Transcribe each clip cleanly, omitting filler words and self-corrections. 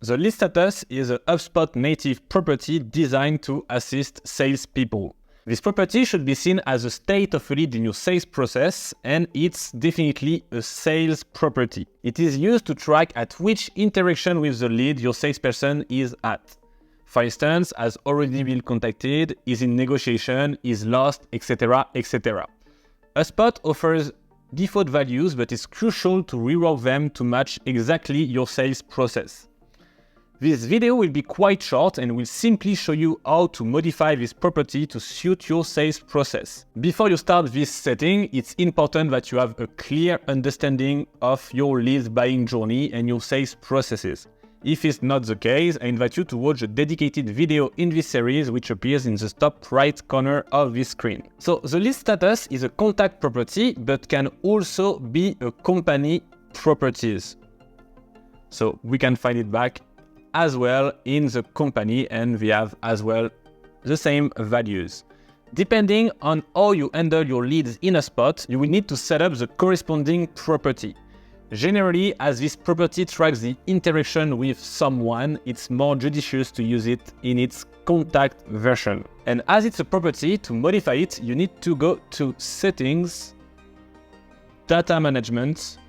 The lead status is a HubSpot native property designed to assist salespeople. This property should be seen as a state of a lead in your sales process, and it's definitely a sales property. It is used to track at which interaction with the lead your salesperson is at. For instance, has already been contacted, is in negotiation, is lost, etc., etc. HubSpot offers default values, but it's crucial to rework them to match exactly your sales process. This video will be quite short and will simply show you how to modify this property to suit your sales process. Before you start this setting, it's important that you have a clear understanding of your lead buying journey and your sales processes. If it's not the case, I invite you to watch a dedicated video in this series, which appears in the top right corner of this screen. So the lead status is a contact property, but can also be a company properties. So we can find it back as well in the company, and we have as well the same values. Depending on how you handle your leads in HubSpot, you will need to set up the corresponding property. Generally, as this property tracks the interaction with someone, it's more judicious to use it in its contact version. And as it's a property, to modify it, you need to go to Settings, Data Management,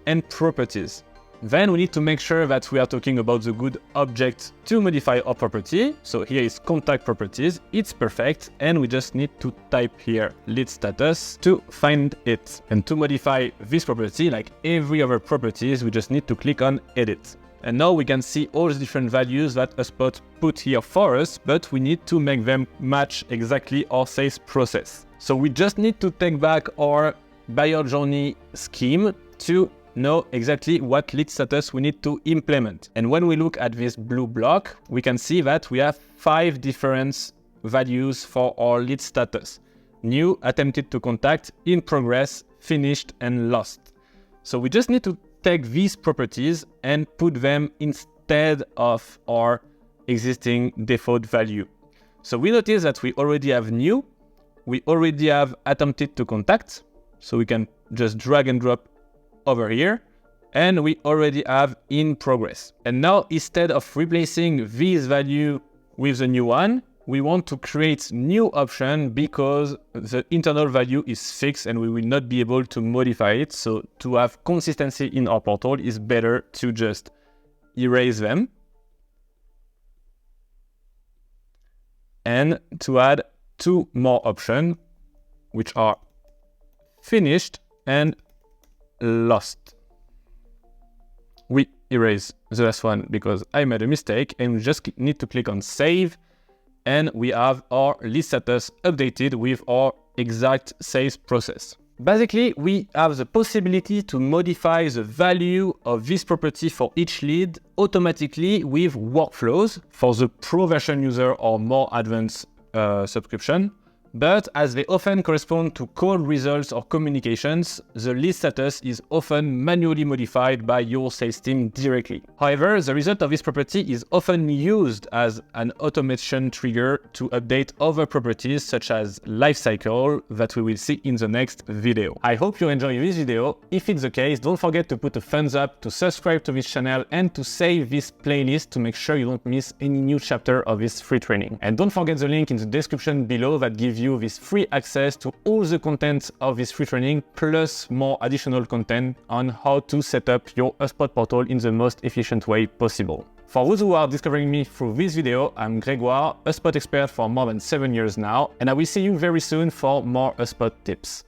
and Properties. Then we need to make sure that we are talking about the good object to modify our property. So here is contact properties, it's perfect, and we just need to type here lead status to find it. And to modify this property, like every other properties, we just need to click on edit. And now we can see all the different values that HubSpot put here for us, but we need to make them match exactly our sales process. So we just need to take back our buyer journey scheme to know exactly what lead status we need to implement. And when we look at this blue block, we can see that we have 5 different values for our lead status: new, attempted to contact, in progress, finished, and lost. So we just need to take these properties and put them instead of our existing default value. So we notice that we already have new, we already have attempted to contact, so we can just drag and drop over here, and we already have in progress. And now, instead of replacing this value with the new one, we want to create new option because the internal value is fixed and we will not be able to modify it. So to have consistency in our portal, it's better to just erase them and to add 2 more options, which are finished and lost. We erase the last one because I made a mistake, and we just need to click on save, and we have our lead status updated with our exact sales process. Basically, we have the possibility to modify the value of this property for each lead automatically with workflows for the pro version user or more advanced subscription. But as they often correspond to call results or communications, the lead status is often manually modified by your sales team directly. However, the result of this property is often used as an automation trigger to update other properties such as lifecycle that we will see in the next video. I hope you enjoy this video. If it's the case, don't forget to put a thumbs up, to subscribe to this channel, and to save this playlist to make sure you don't miss any new chapter of this free training. And don't forget the link in the description below that gives you this free access to all the content of this free training, plus more additional content on how to set up your HubSpot portal in the most efficient way possible. For those who are discovering me through this video, I'm Grégoire, HubSpot expert for more than 7 years now, and I will see you very soon for more HubSpot tips.